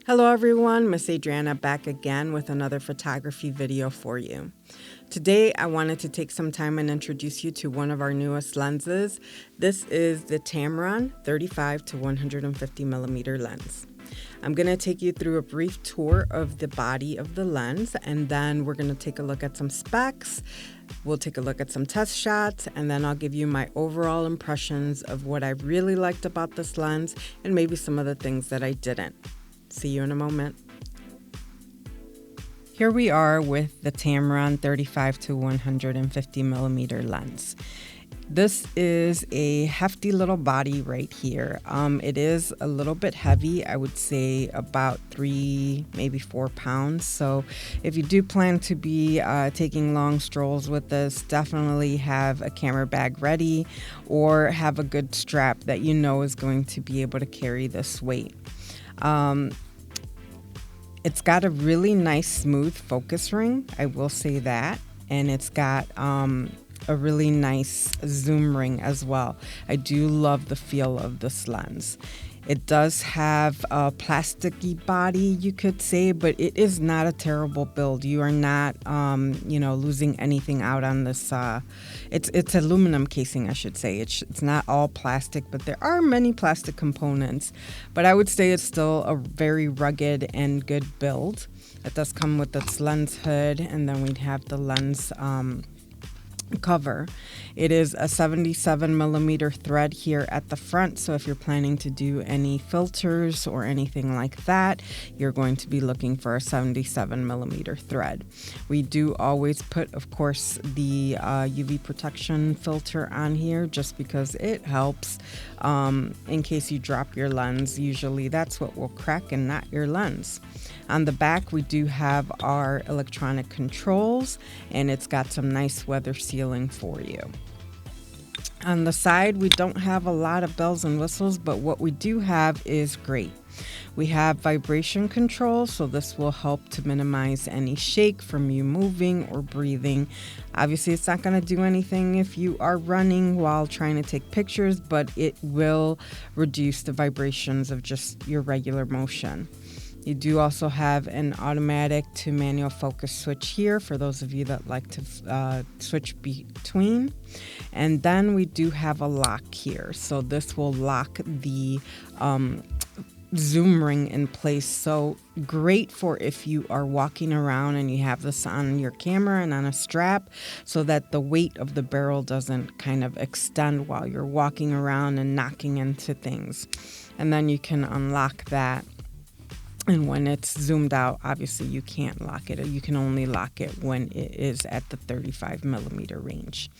Hello everyone, Miss Adriana back again with another photography video for you. Today I wanted to take some time and introduce you to one of our newest lenses. This is the Tamron 35 to 150 millimeter lens. I'm going to take you through a brief tour of the body of the lens, and then we're going to take a look at some specs. We'll take a look at some test shots, and then I'll give you my overall impressions of what I really liked about this lens and maybe some of the things that I didn't. See you in a moment. Here we are with the Tamron 35 to 150 millimeter lens. This is a hefty little body right here. It is a little bit heavy. I would say about 3, maybe 4 pounds. So if you do plan to be taking long strolls with this, definitely have a camera bag ready or have a good strap that you know is going to be able to carry this weight. It's got a really nice smooth focus ring, I will say that, and it's got a really nice zoom ring as well. I do love the feel of this lens. It does have a plasticky body, you could say, but it is not a terrible build. You are not, losing anything out on this. It's aluminum casing, I should say. It's not all plastic, but there are many plastic components. But I would say it's still a very rugged and good build. It does come with its lens hood, and then we'd have the lens cover. It is a 77 millimeter thread here at the front, so if you're planning to do any filters or anything like that, you're going to be looking for a 77 millimeter thread. We do always put, of course, the UV protection filter on here just because it helps in case you drop your lens. Usually that's what will crack and not your lens. On the back, we do have our electronic controls, and it's got some nice weather sealing for you. On the side, we don't have a lot of bells and whistles, but what we do have is great. We have vibration control, so this will help to minimize any shake from you moving or breathing. Obviously, it's not going to do anything if you are running while trying to take pictures, but it will reduce the vibrations of just your regular motion. You do also have an automatic to manual focus switch here for those of you that like to switch between. And then we do have a lock here. So this will lock the zoom ring in place. So great for if you are walking around and you have this on your camera and on a strap so that the weight of the barrel doesn't kind of extend while you're walking around and knocking into things. And then you can unlock that. And when it's zoomed out, obviously you can't lock it. You can only lock it when it is at the 35 millimeter range.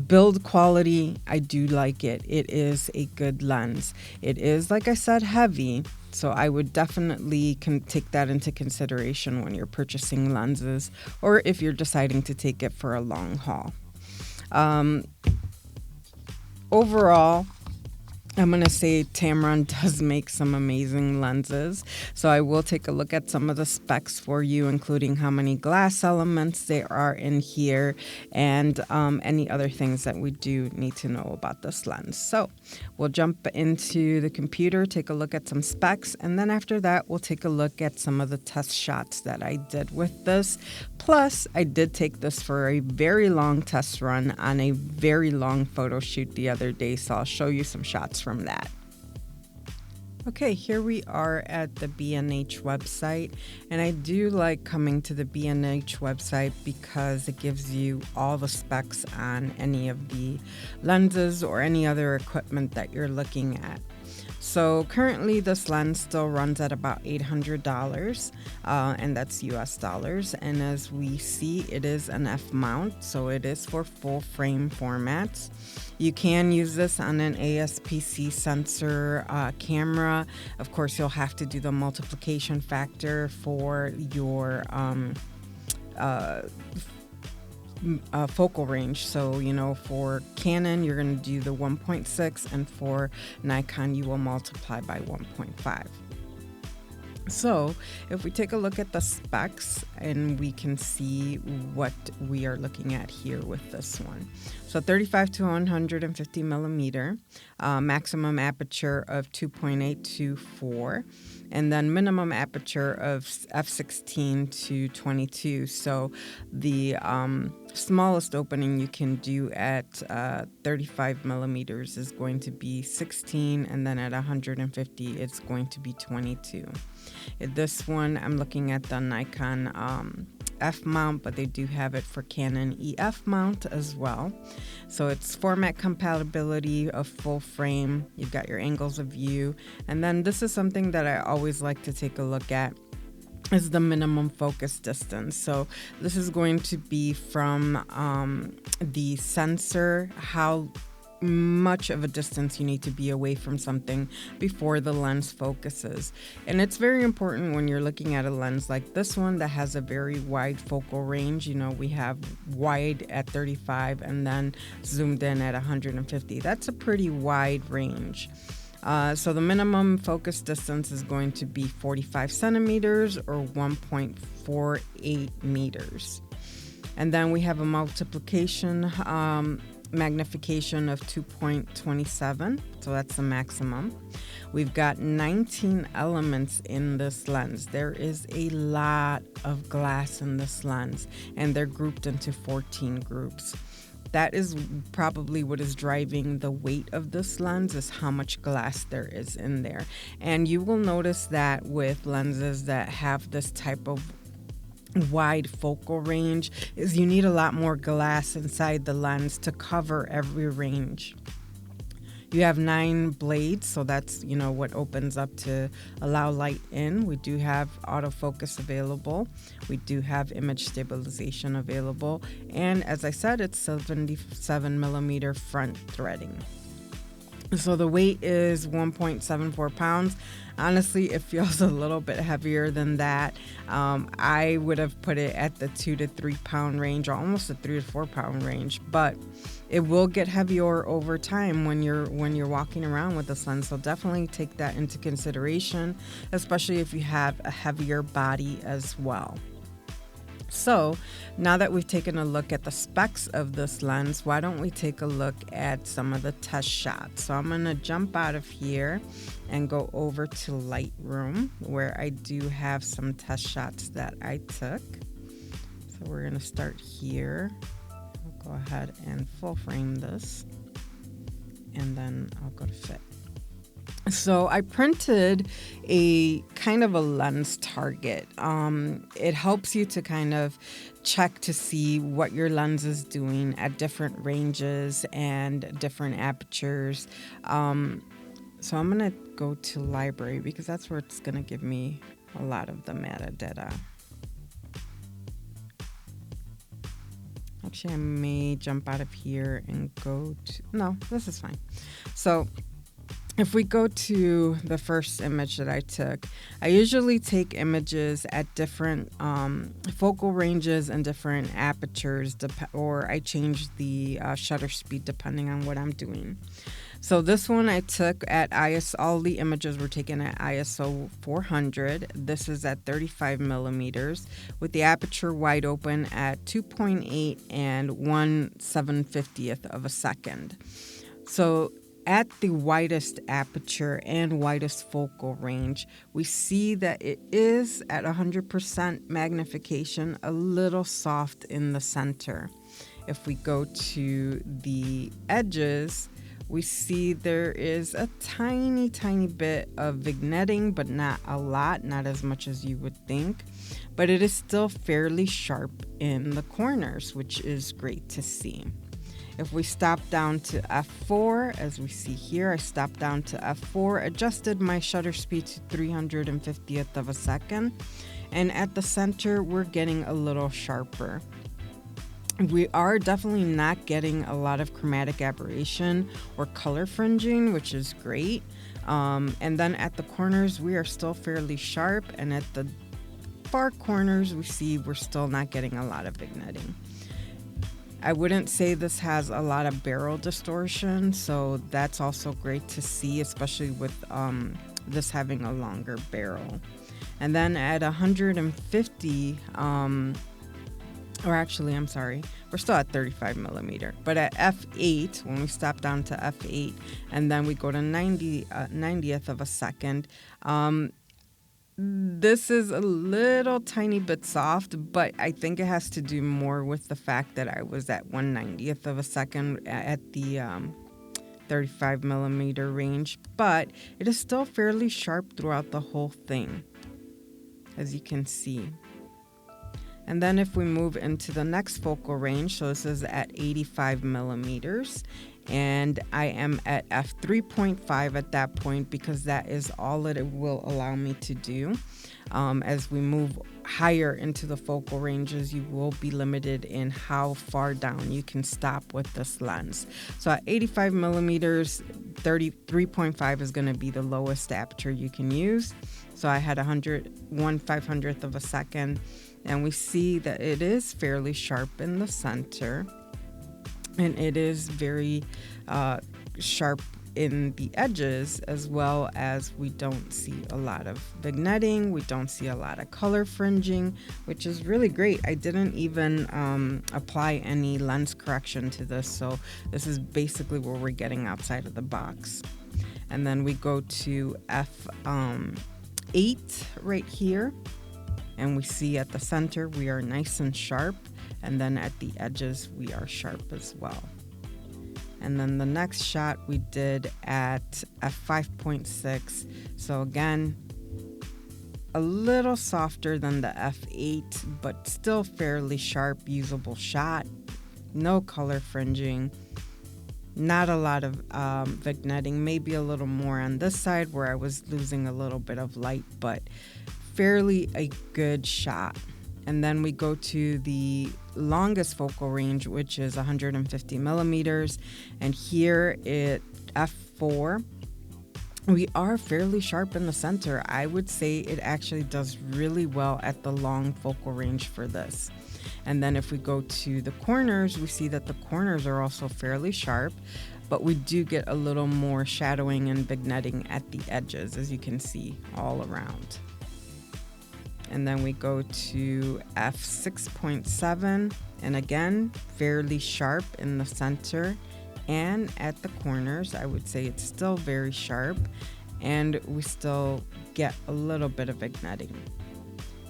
Build quality, I do like it. It is a good lens. It is, like I said, heavy. So I would definitely take that into consideration when you're purchasing lenses or if you're deciding to take it for a long haul. Overall, I'm going to say Tamron does make some amazing lenses, so I will take a look at some of the specs for you, including how many glass elements there are in here and any other things that we do need to know about this lens. So we'll jump into the computer, take a look at some specs, and then after that we'll take a look at some of the test shots that I did with this. Plus, I did take this for a very long test run on a very long photo shoot the other day, so I'll show you some shots from that. Okay, here we are at the B&H website, and I do like coming to the B&H website because it gives you all the specs on any of the lenses or any other equipment that you're looking at. So currently this lens still runs at about $800, and that's US dollars. And as we see, it is an F mount, so it is for full frame formats. You can use this on an ASPC sensor camera. Of course, you'll have to do the multiplication factor for your focal range. So, for Canon, you're going to do the 1.6, and for Nikon, you will multiply by 1.5. So if we take a look at the specs, and we can see what we are looking at here with this one. So 35 to 150 millimeter, maximum aperture of 2.824, and then minimum aperture of f16 to 22. So the smallest opening you can do at 35 millimeters is going to be 16, and then at 150 it's going to be 22. This one, I'm looking at the Nikon F mount, but they do have it for Canon EF mount as well. So it's format compatibility of full frame. You've got your angles of view. And then this is something that I always like to take a look at, is the minimum focus distance. So this is going to be from the sensor, how much of a distance you need to be away from something before the lens focuses. And it's very important when you're looking at a lens like this one that has a very wide focal range. You know, we have wide at 35 and then zoomed in at 150. That's a pretty wide range. So the minimum focus distance is going to be 45 centimeters or 1.48 meters. And then we have a multiplication magnification of 2.27, so that's the maximum. We've got 19 elements in this lens. There is a lot of glass in this lens, and they're grouped into 14 groups. That is probably what is driving the weight of this lens, is how much glass there is in there. And you will notice that with lenses that have this type of wide focal range, is you need a lot more glass inside the lens to cover every range. You have 9 blades, so that's, you know, what opens up to allow light in. We do have autofocus available. We do have image stabilization available. And as I said, it's 77 millimeter front threading. So the weight is 1.74 pounds. Honestly, it feels a little bit heavier than that. I would have put it at the 2 to 3 pound range, or almost the 3 to 4 pound range, but it will get heavier over time when you're walking around with this lens. So definitely take that into consideration, especially if you have a heavier body as well. So now that we've taken a look at the specs of this lens, why don't we take a look at some of the test shots? So I'm going to jump out of here and go over to Lightroom, where I do have some test shots that I took. So we're going to start here. I'll go ahead and full frame this, and then I'll go to fit. So I printed a kind of a lens target. It helps you to kind of check to see what your lens is doing at different ranges and different apertures. So I'm going to go to library, because that's where it's going to give me a lot of the metadata. Actually, I may jump out of here and go to, no, this is fine. So if we go to the first image that I took, I usually take images at different focal ranges and different apertures, or I change the shutter speed depending on what I'm doing. So this one I took at ISO, all the images were taken at ISO 400. This is at 35 millimeters with the aperture wide open at 2.8 and 1/750th of a second. So at the widest aperture and widest focal range, we see that it is at 100% magnification, a little soft in the center. If we go to the edges, we see there is a tiny bit of vignetting, but not a lot, not as much as you would think. But it is still fairly sharp in the corners, which is great to see. If we stop down to f4, as we see here, I stopped down to f4, adjusted my shutter speed to 350th of a second, and at the center, we're getting a little sharper. We are definitely not getting a lot of chromatic aberration or color fringing, which is great. And then at the corners, we are still fairly sharp, and at the far corners, we see we're still not getting a lot of vignetting. I wouldn't say this has a lot of barrel distortion, so that's also great to see, especially with this having a longer barrel. And then at 150, or actually, I'm sorry, we're still at 35 millimeter, but at f8, when we stop down to f8, and then we go to 90th of a second, this is a little tiny bit soft, but I think it has to do more with the fact that I was at 1/90th of a second at the 35 millimeter range, but it is still fairly sharp throughout the whole thing, as you can see. And then if we move into the next focal range, so this is at 85 millimeters, and I am at f3.5 at that point because that is all that it will allow me to do. As we move higher into the focal ranges, you will be limited in how far down you can stop with this lens. So at 85 millimeters, 33.5 is going to be the lowest aperture you can use. So I had 1/500th of a second, and we see that it is fairly sharp in the center, and it is very sharp in the edges, as well as we don't see a lot of vignetting, we don't see a lot of color fringing, which is really great. I didn't even apply any lens correction to this, so this is basically what we're getting outside of the box. And then we go to f8 right here, and we see at the center we are nice and sharp, and then at the edges we are sharp as well. And then the next shot we did at f5.6, so again a little softer than the f8, but still fairly sharp, usable shot. No color fringing, not a lot of vignetting, maybe a little more on this side where I was losing a little bit of light, but fairly a good shot. And then we go to the longest focal range, which is 150 millimeters. And here at f4, we are fairly sharp in the center. I would say it actually does really well at the long focal range for this. And then if we go to the corners, we see that the corners are also fairly sharp, but we do get a little more shadowing and vignetting at the edges, as you can see all around. And then we go to f6.7, and again, fairly sharp in the center and at the corners. I would say it's still very sharp, and we still get a little bit of vignetting.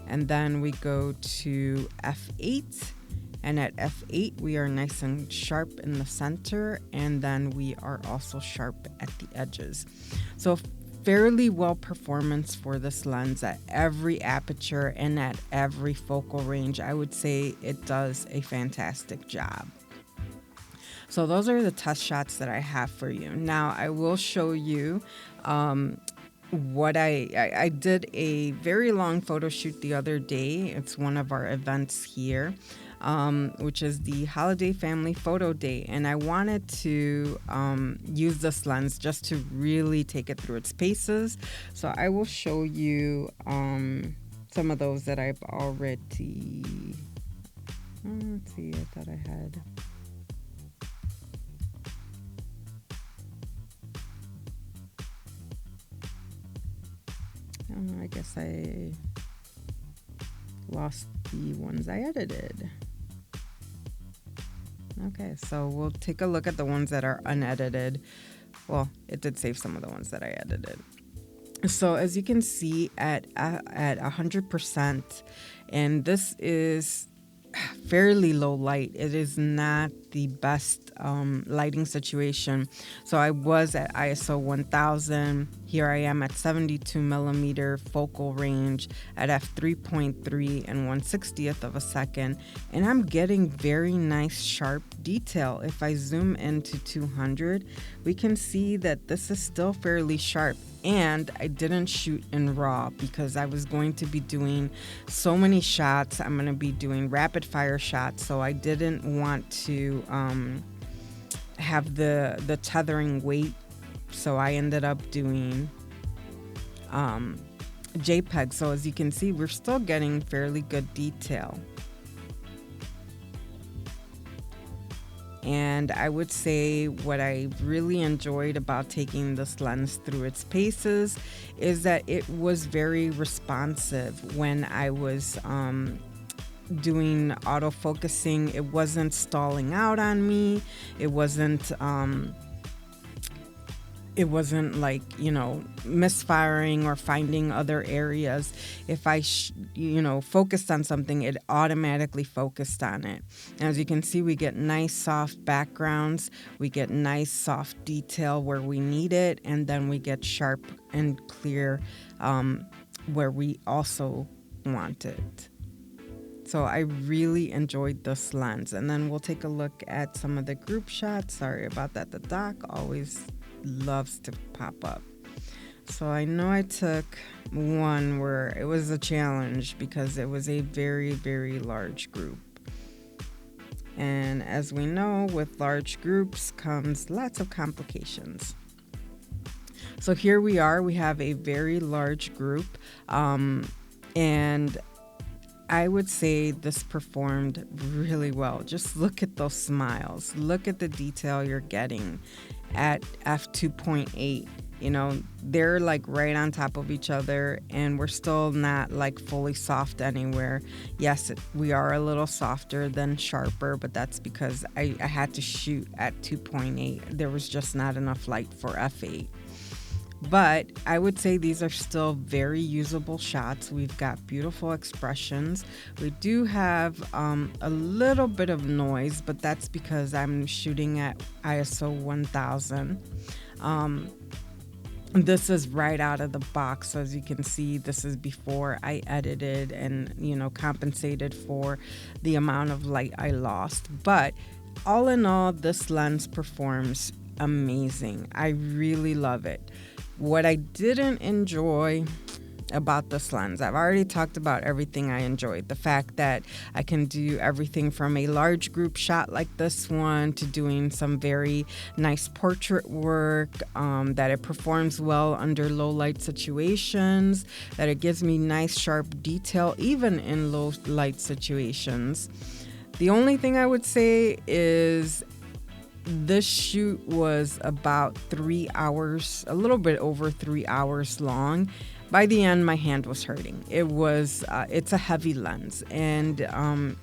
And then we go to f8, and at f8 we are nice and sharp in the center, and then we are also sharp at the edges. So fairly well performance for this lens at every aperture and at every focal range. I would say it does a fantastic job. So those are the test shots that I have for you. Now I will show you what I did a very long photo shoot the other day. It's one of our events here, which is the Holiday Family Photo Day, and I wanted to use this lens just to really take it through its paces. So I will show you some of those that I've already, let's see, I thought I had. I guess I lost the ones I edited. Okay, so we'll take a look at the ones that are unedited. Well, it did save some of the ones that I edited. So as you can see at 100%, and this is fairly low light. It is not the best lighting situation. So I was at ISO 1000. Here I am at 72 millimeter focal range at f3.3 and 1/60th of a second, and I'm getting very nice sharp detail. If I zoom into 200, we can see that this is still fairly sharp. And I didn't shoot in RAW because I was going to be doing so many shots. I'm going to be doing rapid fire shots, so I didn't want to have the tethering wait. So I ended up doing JPEG. So as you can see, we're still getting fairly good detail. And I would say what I really enjoyed about taking this lens through its paces is that it was very responsive when I was doing autofocusing. It wasn't stalling out on me. It wasn't like, misfiring or finding other areas. If I, focused on something, it automatically focused on it. As you can see, we get nice soft backgrounds. We get nice soft detail where we need it. And then we get sharp and clear where we also want it. So I really enjoyed this lens. And then we'll take a look at some of the group shots. Sorry about that. The dock always loves to pop up. So I know I took one where it was a challenge because it was a very, very large group. And as we know, with large groups comes lots of complications. So here we are. We have a very large group. And I would say this performed really well. Just look at those smiles. Look at the detail you're getting at f2.8. They're like right on top of each other, and we're still not like fully soft anywhere. Yes, we are a little softer than sharper, but that's because I had to shoot at 2.8. There was just not enough light for f8. But I would say these are still very usable shots. We've got beautiful expressions. We do have a little bit of noise, but that's because I'm shooting at ISO 1000. This is right out of the box. So as you can see, this is before I edited and, compensated for the amount of light I lost. But all in all, this lens performs amazing. I really love it. What I didn't enjoy about this lens, I've already talked about everything I enjoyed. The fact that I can do everything from a large group shot like this one to doing some very nice portrait work, that it performs well under low light situations, that it gives me nice sharp detail even in low light situations. The only thing I would say is this shoot was about 3 hours, a little bit over 3 hours long. By the end, my hand was hurting. It's a heavy lens. And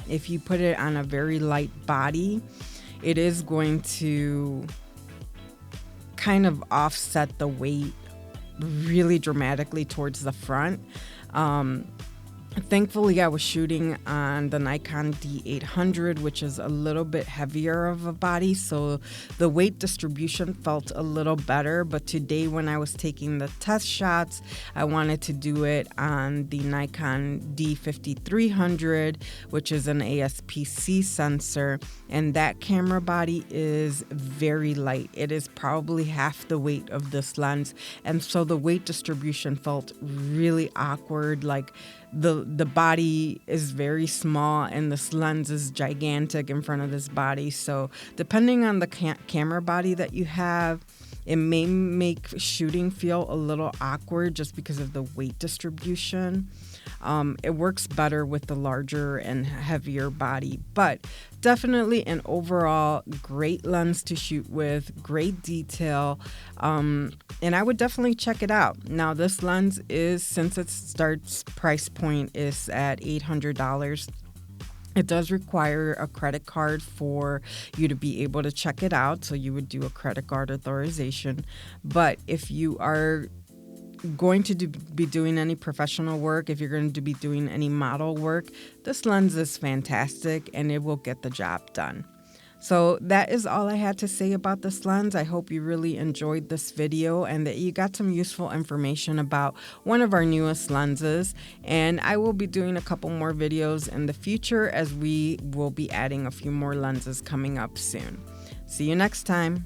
if you put it on a very light body, it is going to kind of offset the weight really dramatically towards the front. Thankfully, I was shooting on the Nikon D800, which is a little bit heavier of a body, so the weight distribution felt a little better. But today when I was taking the test shots, I wanted to do it on the Nikon D5300, which is an ASPC sensor, and that camera body is very light. It is probably half the weight of this lens, and so the weight distribution felt really awkward. Like the body is very small and this lens is gigantic in front of this body. So depending on the camera body that you have, it may make shooting feel a little awkward just because of the weight distribution. It works better with the larger and heavier body, but definitely an overall great lens to shoot with, great detail, and I would definitely check it out. Now, this lens is, since its starts price point is at $800, it does require a credit card for you to be able to check it out, so you would do a credit card authorization. But if you are going to be doing any professional work, if you're going to be doing any model work, this lens is fantastic and it will get the job done. So that is all I had to say about this lens. I hope you really enjoyed this video and that you got some useful information about one of our newest lenses. And I will be doing a couple more videos in the future as we will be adding a few more lenses coming up soon. See you next time.